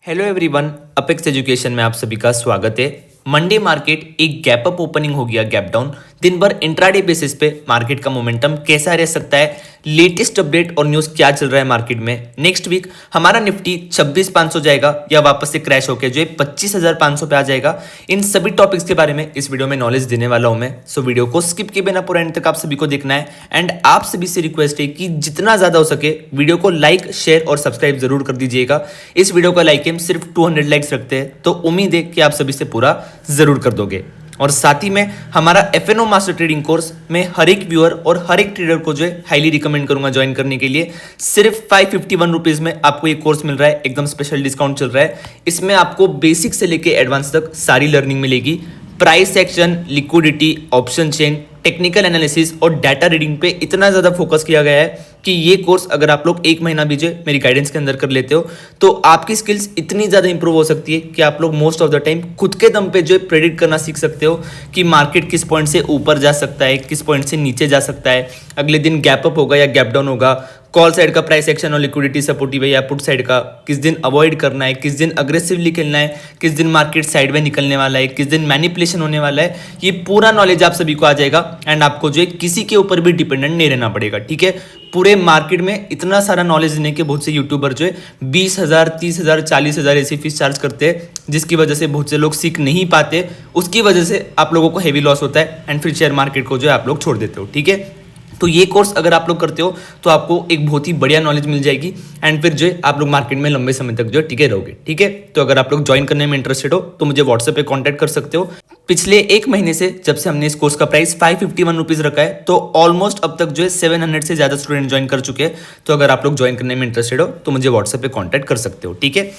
Hello everyone, apex education में आप सभी का स्वागत है। मंडे मार्केट एक गैप अप ओपनिंग हो गया, गैप डाउन। दिन भर इंट्राडे बेसिस पे मार्केट का मोमेंटम कैसा रह सकता है, लेटेस्ट अपडेट और न्यूज़ क्या चल रहा है मार्केट में। नेक्स्ट वीक हमारा निफ्टी 26,500 जाएगा या वापस से क्रैश होकर जो है 25,500 पे आ जाएगा। इन सभी टॉपिक्स के बारे में इस वीडियो में नॉलेज देने वाला हूं मैं। सो वीडियो को स्किप किए बिना पूरा एंड तक आप सभी को देखना है। एंड आप सभी से रिक्वेस्ट है कि जितना ज्यादा हो सके वीडियो को लाइक, शेयर और सब्सक्राइब जरूर कर दीजिएगा। इस वीडियो का लाइक एम सिर्फ 200 लाइक्स रखते हैं, तो उम्मीद है कि आप सभी से पूरा जरूर कर दोगे। और साथ ही में हमारा एफएनओ मास्टर ट्रेडिंग कोर्स में हर एक व्यूअर और हर एक ट्रेडर को जो है हाईली रिकमेंड करूंगा ज्वाइन करने के लिए। सिर्फ 551 रुपीज में आपको ये कोर्स मिल रहा है, एकदम स्पेशल डिस्काउंट चल रहा है। इसमें आपको बेसिक से लेके एडवांस तक सारी लर्निंग मिलेगी। Price action, liquidity, option chain, technical analysis और डाटा रीडिंग पे इतना ज़्यादा फोकस किया गया है कि ये कोर्स अगर आप लोग एक महीना भी जो मेरी गाइडेंस के अंदर कर लेते हो तो आपकी स्किल्स इतनी ज़्यादा इंप्रूव हो सकती है कि आप लोग मोस्ट ऑफ द टाइम खुद के दम पे जो प्रेडिक्ट करना सीख सकते हो कि मार्केट किस पॉइंट से ऊपर जा सकता है, किस पॉइंट से नीचे जा सकता है, अगले दिन गैप अप होगा या गैप डाउन होगा, कॉल साइड का प्राइस एक्शन और लिक्विडिटी सपोर्टिव है या पुट साइड का किस दिन अवॉइड करना है, किस दिन अग्रेसिवली खेलना है, किस दिन मार्केट साइड में निकलने वाला है, किस दिन मैनिपुलेशन होने वाला है। ये पूरा नॉलेज आप सभी को आ जाएगा एंड आपको जो है किसी के ऊपर भी डिपेंडेंट नहीं रहना पड़ेगा। ठीक है, पूरे मार्केट में इतना सारा नॉलेज देने के बहुत से यूट्यूबर जो है 20,000, 30,000, 40,000 ऐसी फीस चार्ज करते हैं, जिसकी वजह से बहुत से लोग सीख नहीं पाते। उसकी वजह से आप लोगों को हेवी लॉस होता है एंड फिर शेयर मार्केट को जो है आप लोग छोड़ देते हो। ठीक है, तो ये कोर्स अगर आप लोग करते हो तो आपको एक बहुत ही बढ़िया नॉलेज मिल जाएगी एंड फिर जो है आप लोग मार्केट में लंबे समय तक जो टिके रहोगे। ठीक है, तो अगर आप लोग ज्वाइन करने में इंटरेस्टेड हो तो मुझे व्हाट्सएप पे कांटेक्ट कर सकते हो। पिछले एक महीने से जब से हमने इस कोर्स का प्राइस 551 रुपीज रखा है तो ऑलमोस्ट अब तक जो है 700 से ज्यादा स्टूडेंट ज्वाइन कर चुके हैं। तो अगर आप लोग ज्वाइन करने में इंटरेस्टेड हो तो मुझे व्हाट्सएप पे कांटेक्ट कर सकते हो। ठीक है,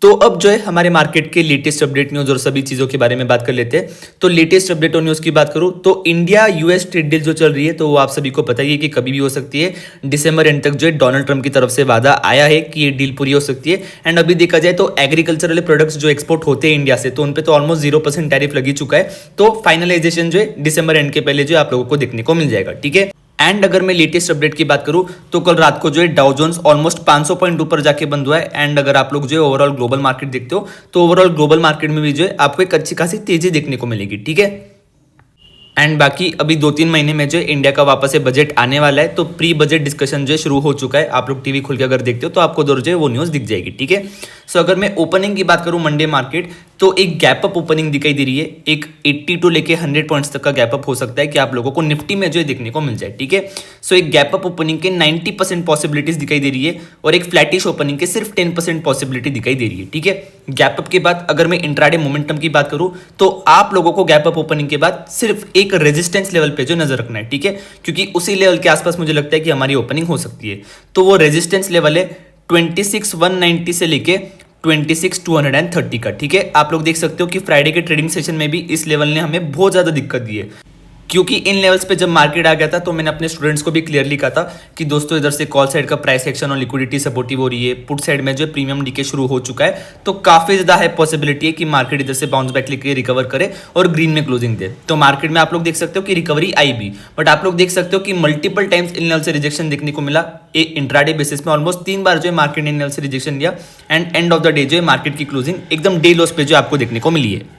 तो अब जो है हमारे मार्केट के लेटेस्ट अपडेट न्यूज और सभी चीजों के बारे में बात कर लेते हैं। तो लेटेस्ट अपडेट और न्यूज की बात करूं तो इंडिया यूएस ट्रेड डील जो चल रही है तो वो आप सभी को पता ही है कि कभी भी हो सकती है। दिसंबर एंड तक जो है डोनाल्ड ट्रंप की तरफ से वादा आया है कि ये डील पूरी हो सकती है। एंड अभी देखा जाए तो एग्रीकल्चरल प्रोडक्ट्स जो एक्सपोर्ट होते हैं इंडिया से तो उन पे तो ऑलमोस्ट 0% टैरिफ लगी चुका है। तो फाइनलाइजेशन जो है दिसंबर एंड के पहले जो है आप लोगों को देखने को मिल जाएगा। ठीक है, एंड अगर मैं लेटेस्ट अपडेट की बात करूं तो कल रात को जो है डाउ जोन्स ऑलमोस्ट 500 पॉइंट ऊपर जाके बंद हुआ है। एंड अगर आप लोग जो है ओवरऑल ग्लोबल मार्केट देखते हो तो ओवरऑल ग्लोबल मार्केट में भी जो है आपको एक अच्छी खासी तेजी देखने को मिलेगी। ठीक है, एंड बाकी अभी 2-3 महीने में जो इंडिया का वापस से बजट आने वाला है तो प्री बजट डिस्कशन जो है शुरू हो चुका है। आप लोग टीवी खोल के अगर देखते हो तो आपको जो है वो न्यूज़ दिख जाएगी। ठीक है, सो अगर मैं ओपनिंग की बात करूं मंडे मार्केट तो एक गैप अप ओपनिंग दिखाई दे रही है। एक 80 टू लेके 100 पॉइंट्स तक का गैप अप हो सकता है कि आप लोगों को निफ्टी में जो है देखने को मिल जाए। ठीक है, सो एक गैप अप ओपनिंग के 90% पॉसिबिलिटीज दिखाई दे रही है और एक फ्लैटिश ओपनिंग के सिर्फ 10% पॉसिबिलिटी दिखाई दे रही है। ठीक है, गैप अप के बाद अगर मैं इंट्राडे मोमेंटम की बात करूं तो आप लोगों को गैप अप ओपनिंग के बाद सिर्फ एक रेजिस्टेंस लेवल पे जो नजर रखना है। ठीक है, क्योंकि उसी लेवल के आसपास मुझे लगता है कि हमारी ओपनिंग हो सकती है। तो वो रेजिस्टेंस लेवल है 26,190 से लेके 26,230 का। ठीक है, आप लोग देख सकते हो कि फ्राइडे के ट्रेडिंग सेशन में भी इस लेवल ने हमें बहुत ज्यादा दिक्कत दी है, क्योंकि इन लेवल्स पे जब मार्केट आ गया था तो मैंने अपने स्टूडेंट्स को भी क्लियरली कहा था कि दोस्तों इधर से कॉल साइड का प्राइस एक्शन और लिक्विडिटी सपोर्टिव हो रही है, पुट साइड में जो प्रीमियम डीके शुरू हो चुका है, तो काफी ज्यादा है पॉसिबिलिटी है कि मार्केट इधर से बाउंस बैक लेके रिकवर करे और ग्रीन में क्लोजिंग दे। तो मार्केट में आप लोग देख सकते हो कि रिकवरी आई भी, बट आप लोग देख सकते हो कि मल्टीपल टाइम्स इन लेवल से रिजेक्शन देखने को मिला। इंट्राडे बेसिस में ऑलमोस्ट 3 बार जो है मार्केट ने इन लेवल से रिजेक्शन लिया and end of the day जो है मार्केट की क्लोजिंग एकदम डे लॉस पे जो आपको देखने को मिली है।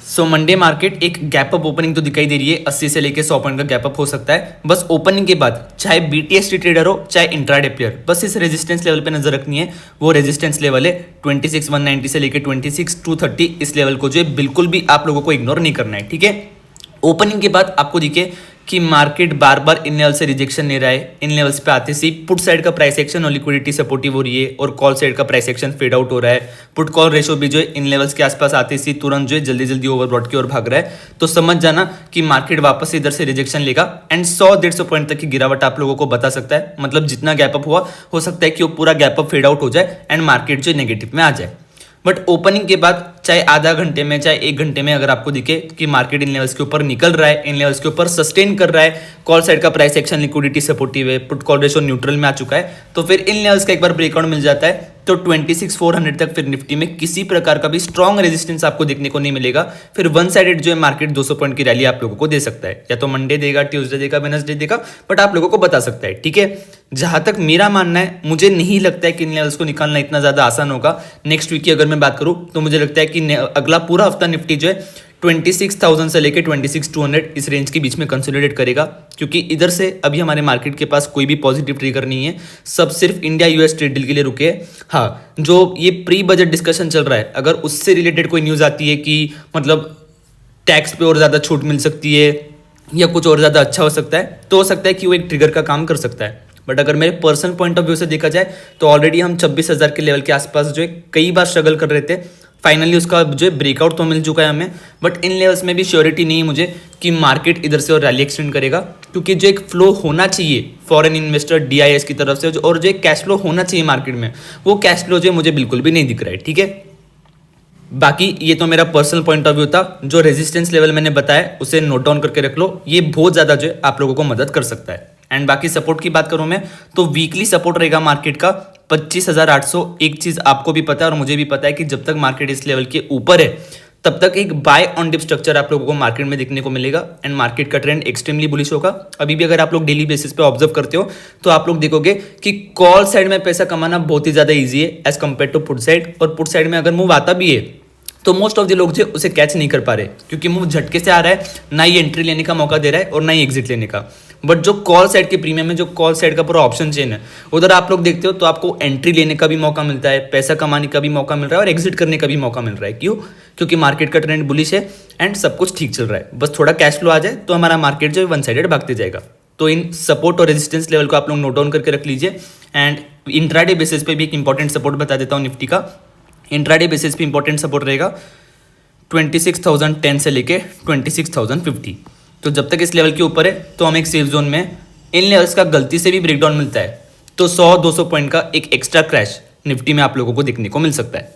सो मंडे मार्केट एक गैप अप ओपनिंग तो दिखाई दे रही है, 80 से लेके 100 पॉइंट का गैप अप हो सकता है। बस ओपनिंग के बाद चाहे बीटीएसटी ट्रेडर हो चाहे इंट्राडे प्लेयर, बस इस रेजिस्टेंस लेवल पे नजर रखनी है। वो रेजिस्टेंस लेवल है 26,190 से लेके 26,230। इस लेवल को जो है बिल्कुल भी आप लोगों को इग्नोर नहीं करना है। ठीक है, ओपनिंग के बाद आपको दिखे कि market bar bar in level से रिजेक्शन ले रहा है। इन लेवल्स पे आते से पुट साइड का प्राइस एक्शन और लिक्विडिटी सपोर्टिव हो रही है और कॉल साइड का प्राइस एक्शन फेड आउट हो रहा है। पुट कॉल रेशो भी जो है इन लेवल्स के आसपास आते से तुरंत जो है जल्दी जल्दी ओवरबॉट की ओर भाग रहा है। तो समझ जाना कि मार्केट वापस इधर से रिजेक्शन लेगा एंड 100-150 पॉइंट तक की गिरावट आप लोगों को बता सकता है। मतलब जितना गैप अप हुआ हो सकता है कि वो पूरा गैप अप फेड आउट हो जाए एंड मार्केट जो नेगेटिव में आ जाए। बट ओपनिंग के बाद चाहे आधा घंटे में चाहे 1 घंटे में अगर आपको दिखे कि मार्केट इन लेवल्स के ऊपर निकल रहा है, इन लेवल्स के ऊपर सस्टेन कर रहा है, कॉल साइड का प्राइस एक्शन लिक्विडिटी सपोर्टिव है, पुट कॉल रेशो न्यूट्रल में आ चुका है, तो फिर इन लेवल्स का एक बार ब्रेकआउट मिल जाता है तो 26,400 तक फिर निफ्टी में किसी प्रकार का भी स्ट्रॉन्ग रेजिस्टेंस आपको देखने को नहीं मिलेगा। फिर वन साइडेड जो है मार्केट 200 पॉइंट की रैली आप लोगों को दे सकता है, या तो मंडे देगा, ट्यूसडे देगा, वेडनेसडे देगा, बट आप लोगों को बता सकता है। ठीक है, जहां तक मेरा मानना है, मुझे नहीं लगता है कि इन लेवल्स को निकालना इतना ज्यादा आसान होगा। नेक्स्ट वीक की अगर मैं बात करूं तो मुझे लगता है कि अगला पूरा हफ्ता निफ्टी जो है 26,000 से लेकर 26,200 इस रेंज के बीच में कंसोलिडेट करेगा, क्योंकि इधर से अभी हमारे मार्केट के पास कोई भी पॉजिटिव ट्रिगर नहीं है, सब सिर्फ इंडिया यूएस ट्रेड डील के लिए रुके हैं। हाँ, जो ये प्री बजट डिस्कशन चल रहा है, अगर उससे रिलेटेड कोई न्यूज़ आती है कि मतलब टैक्स पे और ज़्यादा छूट मिल सकती है या कुछ और ज़्यादा अच्छा हो सकता है, तो हो सकता है कि वो एक ट्रिगर का काम कर सकता है। बट अगर मेरे पर्सनल पॉइंट ऑफ व्यू से देखा जाए तो ऑलरेडी हम 26,000 के लेवल के आसपास जो है कई बार स्ट्रगल कर रहे थे। फाइनली उसका जो है ब्रेकआउट तो मिल चुका है हमें, बट इन लेवल्स में भी श्योरिटी नहीं है मुझे कि मार्केट इधर से और रैली एक्सटेंड करेगा, क्योंकि जो एक फ्लो होना चाहिए फॉरेन इन्वेस्टर डीआईएस की तरफ से और जो एक कैश फ्लो होना चाहिए मार्केट में, वो कैश फ्लो जो है मुझे बिल्कुल भी नहीं दिख रहा है। ठीक है, बाकी ये तो मेरा पर्सनल पॉइंट ऑफ व्यू था। जो रेजिस्टेंस लेवल मैंने बताया उसे नोट डाउन करके रख लो, ये बहुत ज़्यादा जो है आप लोगों को मदद कर सकता है। एंड बाकी सपोर्ट की बात करूं मैं तो वीकली सपोर्ट रहेगा मार्केट का 25,800। एक चीज आपको भी पता है और मुझे भी पता है कि जब तक मार्केट इस लेवल के ऊपर है तब तक एक बाय ऑन डिप स्ट्रक्चर आप लोगों को मार्केट में देखने को मिलेगा एंड मार्केट का ट्रेंड एक्सट्रीमली बुलिश होगा। अभी भी अगर आप लोग डेली बेसिस पे ऑब्जर्व करते हो तो आप लोग देखोगे कि कॉल साइड में पैसा कमाना बहुत ही ज्यादा ईजी है as compare to put side, और पुट साइड में अगर मूव आता भी है तो मोस्ट ऑफ द लोग जो उसे कैच नहीं कर पा रहे, क्योंकि मूव झटके से आ रहा है, ना ही एंट्री लेने का मौका दे रहा है और ना ही एग्जिट लेने का। बट जो कॉल साइड के प्रीमियम है, जो कॉल साइड का पूरा ऑप्शन चेन है, उधर आप लोग देखते हो तो आपको एंट्री लेने का भी मौका मिलता है, पैसा कमाने का भी मौका मिल रहा है और एग्जिट करने का भी मौका मिल रहा है। क्यों? क्योंकि मार्केट का ट्रेंड बुलिश है एंड सब कुछ ठीक चल रहा है। बस थोड़ा कैश फ्लो आ जाए तो हमारा मार्केट जो है वन साइडेड भागते जाएगा। तो इन सपोर्ट और रेजिस्टेंस लेवल को आप लोग नोट डाउन करके रख लीजिए। एंड इंट्राडे बेसिस पे भी एक इंपॉर्टेंट सपोर्ट बता देता हूँ निफ्टी का। इंट्राडे बेसिस पे इंपॉर्टेंट सपोर्ट रहेगा 26,010 से लेके 26,050। तो जब तक इस लेवल के ऊपर है तो हम एक सेफ जोन में। इन लेवल्स का गलती से भी ब्रेकडाउन मिलता है तो 100-200 पॉइंट का एक एक्स्ट्रा क्रैश निफ्टी में आप लोगों को देखने को मिल सकता है।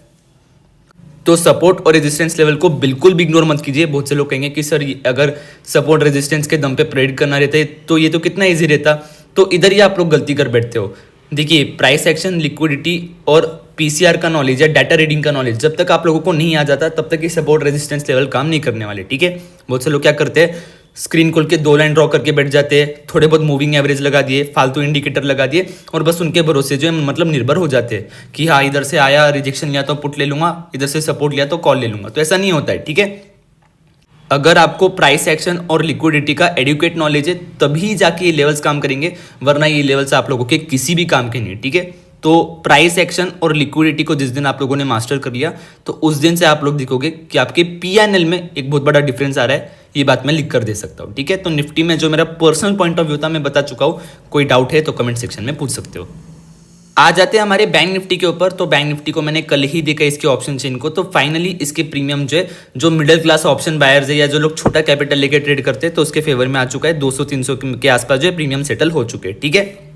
तो सपोर्ट और रेजिस्टेंस लेवल को बिल्कुल भी इग्नोर मत कीजिए। बहुत से लोग कहेंगे कि सर अगर सपोर्ट रेजिस्टेंस के दम पे प्रेडिक्ट करना रहता है तो ये तो कितना ईजी रहता, तो इधर ही आप लोग गलती कर बैठते हो। देखिए, प्राइस एक्शन, लिक्विडिटी और पीसीआर का नॉलेज या डाटा रीडिंग का नॉलेज जब तक आप लोगों को नहीं आ जाता तब तक ये सपोर्ट रेजिस्टेंस लेवल काम नहीं करने वाले। ठीक है, बहुत से लोग क्या करते हैं, स्क्रीन खोल के 2 लाइन ड्रॉ करके बैठ जाते हैं, थोड़े बहुत मूविंग एवरेज लगा दिए, फालतू इंडिकेटर लगा दिए और बस उनके भरोसे जो है मतलब निर्भर हो जाते हैं कि हाँ इधर से आया रिजेक्शन लिया तो पुट ले लूंगा, इधर से सपोर्ट लिया तो कॉल ले लूंगा। तो ऐसा नहीं होता है। ठीक है, अगर आपको प्राइस एक्शन और लिक्विडिटी का एडुकेट नॉलेज है तभी जाके ये लेवल्स काम करेंगे, वरना ये लेवल्स आप लोगों के किसी भी काम के नहीं। ठीक है, तो प्राइस एक्शन और लिक्विडिटी को जिस दिन आप लोगों ने मास्टर कर लिया तो उस दिन से आप लोग देखोगे कि आपके पीएनएल में एक बहुत बड़ा डिफरेंस आ रहा है। ये बात मैं लिख कर दे सकता हूँ। ठीक है, तो निफ्टी में जो मेरा पर्सनल पॉइंट ऑफ व्यू था मैं बता चुका हूँ। कोई डाउट है तो कमेंट सेक्शन में पूछ सकते हो। आ जाते हैं हमारे बैंक निफ्टी के ऊपर। तो बैंक निफ्टी को मैंने कल ही देखा इसके ऑप्शन चेन को, तो फाइनली इसके प्रीमियम जो है, जो मिडिल क्लास ऑप्शन बायर्स है या जो लोग छोटा कैपिटल लेके ट्रेड करते हैं तो उसके फेवर में आ चुका है। 200-300 के आसपास जो है प्रीमियम सेटल हो चुके हैं। ठीक है,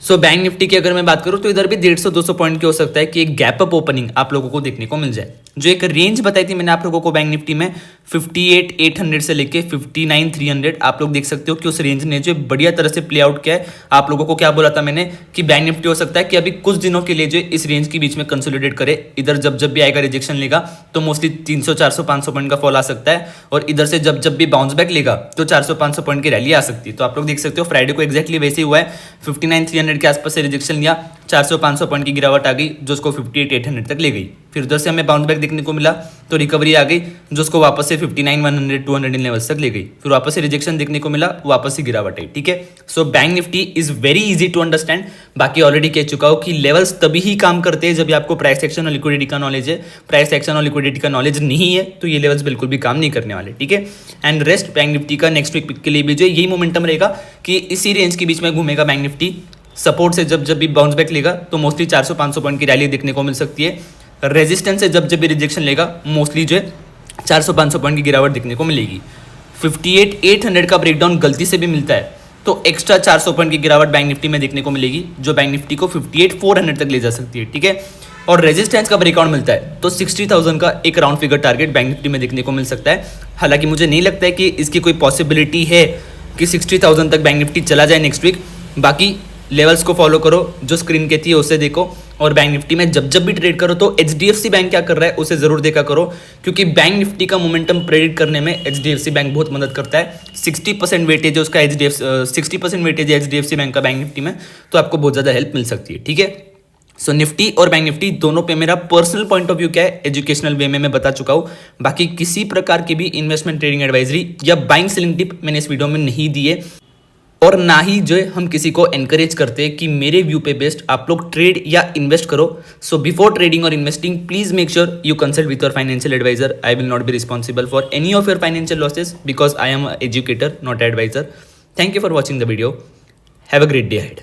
सो बैंक निफ्टी की अगर मैं बात करूं तो इधर भी 150-200 पॉइंट की हो सकता है कि एक गैप अप ओपनिंग आप लोगों को देखने को मिल जाए। जो एक रेंज बताई थी मैंने आप लोगों को बैंक निफ्टी में 58,800 से लेके 59,300, आप लोग देख सकते हो कि उस रेंज ने जो बढ़िया तरह से प्ले आउट किया है। आप लोगों को क्या बोला था मैंने कि बैंक निफ्टी हो सकता है कि अभी कुछ दिनों के लिए जो इस रेंज के बीच में कंसोलिडेट करे। इधर जब जब भी आएगा रिजेक्शन लेगा तो मोस्टली 300, 400, 500 पॉइंट का फॉल आ सकता है, और इधर से जब जब भी बाउंस बैक लेगा तो 400-500 पॉइंट की रैली आ सकती है। तो आप लोग देख सकते हो फ्राइडे को एक्जैक्टली वैसे ही हुआ है। 59,300 के आसपास से रिजेक्शन लिया, 400-500 पॉइंट की गिरावट आ गई जो उसको 58,800 तक ले गई। फिर उधर से हमें बाउंस बैक देखने को मिला तो रिकवरी आ गई जो उसको वापस से 59,100-200 इन लेवल्स तक ले गई। फिर वापस से रिजेक्शन देखने को मिला, वापस से गिरावट आई। ठीक है, so bank Nifty is very easy to understand. बाकी ऑलरेडी कह चुका हूं कि लेवल्स तभी ही काम करते हैं जब आपको प्राइस एक्शन और लिक्विडिटी का नॉलेज है। प्राइस एक्शन और लिक्विडिटी का नॉलेज नहीं है तो ये लेवल्स बिल्कुल भी काम नहीं करने वाले। ठीक है, एंड रेस्ट बैंक निफ्टी का नेक्स्ट वीक के लिए भी जो यही मोमेंटम रहेगा कि इसी रेंज के बीच में घूमेगा बैंक निफ्टी। सपोर्ट से जब जब भी बाउंस बैक लेगा तो मोस्टली 400-500 पॉइंट की रैली देखने को मिल सकती है। रेजिस्टेंस से जब जब भी रिजेक्शन लेगा मोस्टली जो है 400-500 पॉइंट की गिरावट देखने को मिलेगी। 58,800 का ब्रेकडाउन गलती से भी मिलता है तो एक्स्ट्रा 400 पॉइंट की गिरावट बैंक निफ्टी में देखने को मिलेगी जो बैंक निफ्टी को 58,400 तक ले जा सकती है। ठीक है, और रेजिस्टेंस का ब्रेकआउट मिलता है तो 60,000 का एक round figure target bank Nifty में देखने को मिल सकता है। हालांकि मुझे नहीं लगता है कि इसकी कोई पॉसिबिलिटी है कि 60,000 तक बैंक निफ्टी चला जाए नेक्स्ट वीक। बाकी लेवल्स को फॉलो करो, जो स्क्रीन कहती है उसे देखो, और बैंक निफ्टी में जब भी ट्रेड करो तो HDFC बैंक क्या कर रहा है उसे जरूर देखा करो, क्योंकि बैंक निफ्टी का मोमेंटम प्रेडिक्ट करने में HDFC बैंक बहुत मदद करता है। 60% वेटेज है उसका HDFC वेटेज है HDFC बैंक का बैंक निफ्टी में, तो आपको बहुत ज़्यादा हेल्प मिल सकती है। ठीक है, सो निफ्टी और बैंक निफ्टी दोनों पे मेरा पर्सनल पॉइंट ऑफ व्यू क्या है एजुकेशनल वे में मैं बता चुका हूँ। बाकी किसी प्रकार की भी इन्वेस्टमेंट ट्रेडिंग एडवाइजरी या बाइंग सेलिंग टिप मैंने इस वीडियो में नहीं दी है, और ना ही जो है हम किसी को एनकरेज करते हैं कि मेरे व्यू पे बेस्ड आप लोग ट्रेड या इन्वेस्ट करो। सो बिफोर ट्रेडिंग और investing please make sure you consult with your financial advisor. I will not be responsible for any of your financial losses because I am educator not advisor. Thank you for watching the video. Have a great day ahead.